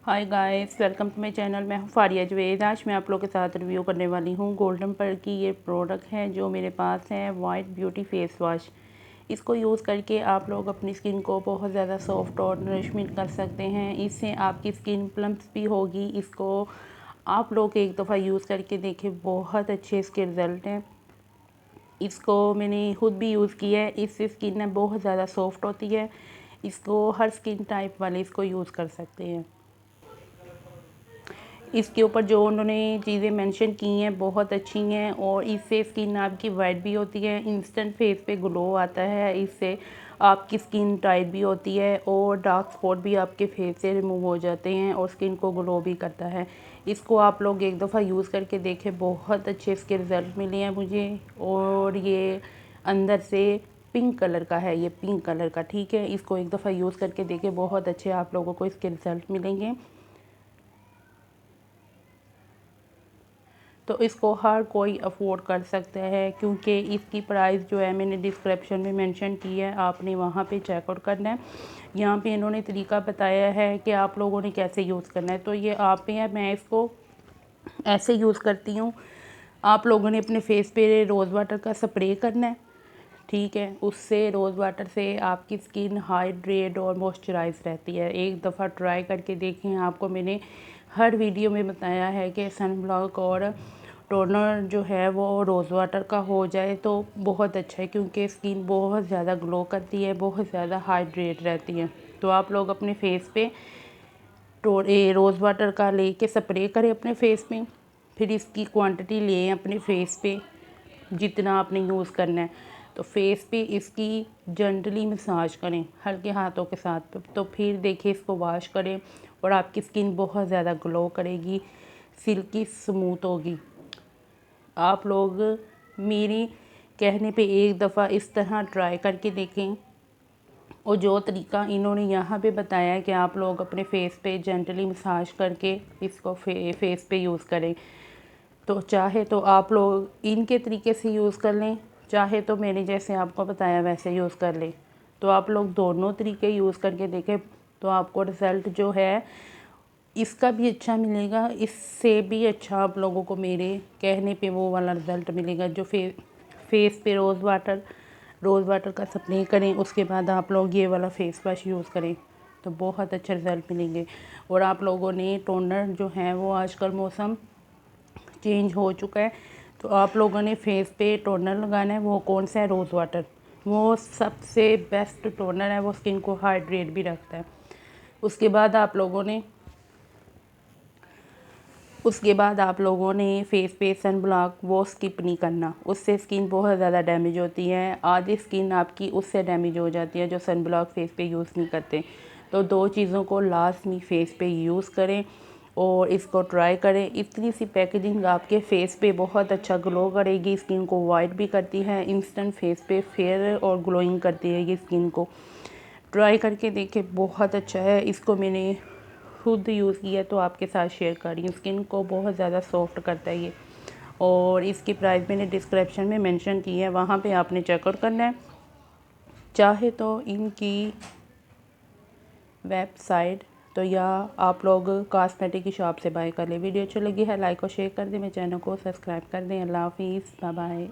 Hi guys, welcome to my channel. मैं हूँ फारिया जवेद। आज मैं आप लोगों के साथ रिव्यू करने वाली हूँ गोल्डन पर की ये प्रोडक्ट है जो मेरे पास है, वाइट ब्यूटी फेस वॉश। इसको यूज़ करके आप लोग अपनी स्किन को बहुत ज़्यादा सॉफ्ट और नरिशमेंट कर सकते हैं। इससे आपकी स्किन प्लम्स भी होगी। इसको आप लोग एक दफ़ा यूज़ करके देखें, बहुत अच्छे इसके रिज़ल्ट हैं। इसको मैंने खुद भी यूज़ किया है। इससे स्किन ना बहुत ज़्यादा सॉफ्ट होती है। इसको हर स्किन टाइप वाले इसको यूज़ कर सकते हैं। इसके ऊपर जो उन्होंने चीज़ें मेंशन की हैं बहुत अच्छी हैं और इससे स्किन आपकी वाइट भी होती है, इंस्टेंट फेस पे ग्लो आता है। इससे आपकी स्किन टाइट भी होती है और डार्क स्पॉट भी आपके फेस से रिमूव हो जाते हैं और स्किन को ग्लो भी करता है। इसको आप लोग एक दफ़ा यूज़ करके देखें, बहुत अच्छे इसके रिज़ल्ट मिले हैं मुझे। और ये अंदर से पिंक कलर का है, ये पिंक कलर का, ठीक है। इसको एक दफ़ा यूज़ करके देखें, बहुत अच्छे आप लोगों को इसके रिज़ल्ट मिलेंगे। तो इसको हर कोई अफोर्ड कर सकता है क्योंकि इसकी प्राइस जो है मैंने डिस्क्रिप्शन में मेंशन की है, आपने वहाँ पे चेकआउट करना है। यहाँ पे इन्होंने तरीका बताया है कि आप लोगों ने कैसे यूज़ करना है, तो ये आप पे है। मैं इसको ऐसे यूज़ करती हूँ। आप लोगों ने अपने फेस पे रोज़ वाटर का स्प्रे करना है, ठीक है। उससे रोज़ वाटर से आपकी स्किन हाइड्रेट और मॉइस्चराइज रहती है। एक दफ़ा ट्राई करके देखें। आपको मैंने हर वीडियो में बताया है कि सन ब्लॉक और टोनर जो है वो रोज़ वाटर का हो जाए तो बहुत अच्छा है, क्योंकि स्किन बहुत ज़्यादा ग्लो करती है, बहुत ज़्यादा हाइड्रेट रहती है। तो आप लोग अपने फेस पे रोज़ वाटर का लेके स्प्रे करें अपने फेस पे, फिर इसकी क्वांटिटी लें अपने फेस पे जितना आपने यूज़ करना है। तो फेस पे इसकी जेंटली मसाज करें हल्के हाथों के साथ, तो फिर देखिए इसको वॉश करें और आपकी स्किन बहुत ज़्यादा ग्लो करेगी, सिल्की स्मूथ होगी। आप लोग मेरी कहने पे एक दफ़ा इस तरह ट्राई करके देखें। और जो तरीका इन्होंने यहाँ पे बताया है कि आप लोग अपने फेस पे जेंटली मसाज करके इसको फेस पे यूज़ करें, तो चाहे तो आप लोग इनके तरीके से यूज़ कर लें, चाहे तो मैंने जैसे आपको बताया वैसे यूज़ कर लें। तो आप लोग दोनों तरीके यूज़ करके देखें, तो आपको रिज़ल्ट जो है इसका भी अच्छा मिलेगा, इससे भी अच्छा आप लोगों को मेरे कहने पे वो वाला रिज़ल्ट मिलेगा। जो फेस पे रोज़ वाटर का स्प्रे करें, उसके बाद आप लोग ये वाला फेस वॉश यूज़ करें तो बहुत अच्छे रिज़ल्ट मिलेंगे। और आप लोगों ने टोनर जो है वो आजकल मौसम चेंज हो चुका है, तो आप लोगों ने फेस पे टोनर लगाना है। वो कौन सा है? Rose water. वो सबसे बेस्ट टोनर है, वो स्किन को हाइड्रेट भी रखता है। उसके बाद आप लोगों ने फेस पे सन ब्लॉक वो स्किप नहीं करना, उससे स्किन बहुत ज़्यादा डैमेज होती है। आधी स्किन आपकी उससे डैमेज हो जाती है जो सन ब्लॉक फेस पे यूज़ नहीं करते। तो दो चीज़ों को लाजमी फेस पे यूज़ करें और इसको ट्राई करें। इतनी सी पैकेजिंग आपके फेस पे बहुत अच्छा ग्लो करेगी, स्किन को वाइट भी करती है, इंस्टेंट फेस पे फेयर और ग्लोइंग करती है ये स्किन को। ट्राई करके देखें, बहुत अच्छा है। इसको मैंने खुद यूज़ किया तो आपके साथ शेयर कर रही हूँ। स्किन को बहुत ज़्यादा सॉफ्ट करता है ये। और इसकी प्राइस मैंने डिस्क्रिप्शन में मेंशन की है, वहाँ पे आपने चेकआउट करना है। चाहे तो इनकी वेबसाइट तो या आप लोग कॉस्मेटिक की शॉप से बाय कर लें। वीडियो अच्छी लगी है लाइक और शेयर कर दें, मेरे चैनल को सब्सक्राइब कर दें। अल्लाह हाफिज़, बाय बाय।